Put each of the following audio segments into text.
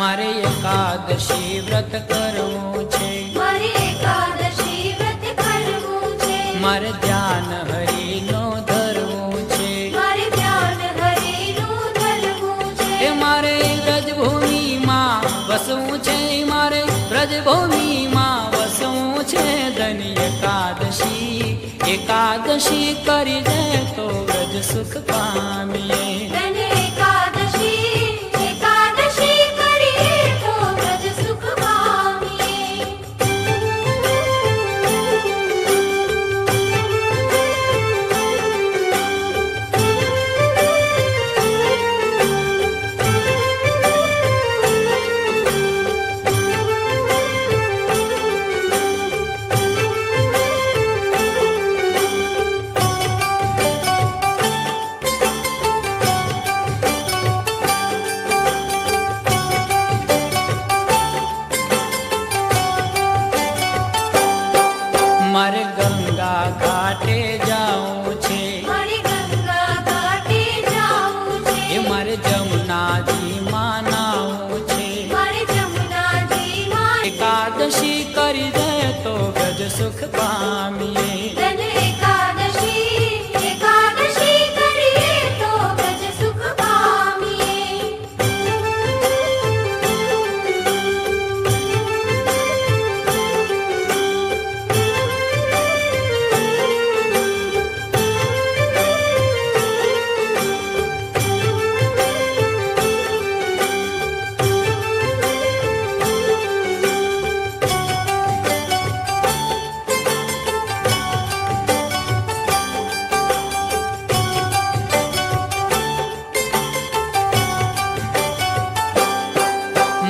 મારે એકાદશી વ્રત કરવું છે, મારે એકાદશી વ્રત કરવું છે, મારે ધ્યાન હરિનો ધરવું છે, મારે ધ્યાન હરિનું ધરવું છે, એ મારે વ્રજભૂમિમાં વસવું છે, મારે વ્રજભૂમિમાં વસવું છે. ધની એકાદશી એકાદશી કરી દે તો વ્રજ સુખ પામીએ. ધન્ય એકાદશી એકાદશી કરીએ તો વ્રજ સુખ પામીએ. મારે ગંગા ઘાટે જાવું છે, મારે ગંગા ઘાટે જાવું છે, એ મારે જમુનાજીમાં નાવું છે. મારે જમુનાજીમાં એકાદશી કરી દે તો વ્રજ સુખ પામીએ. ધન્ય એકાદશી એકાદશી કરીએ તો વ્રજ સુખ પામીએ.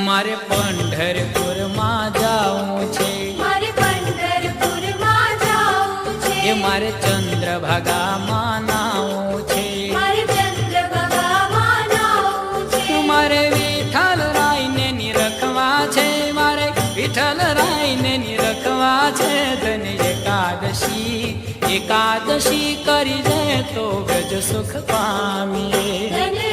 મારે પંઢરપુરમાં જાવું છે, મારે પંઢરપુરમાં જાવું છે, એ મારે ચંદ્રભાગામાં નાવું છે, મારે ચંદ્રભાગામાં નાવું છે, મારે વિઠ્ઠલ રાયને નિરખવા છે, મારે વિઠ્ઠલ રાયને નિરખવા છે. ધની એકાદશી એકાદશી કરી દે તો વ્રજ સુખ પામીએ. ધન્ય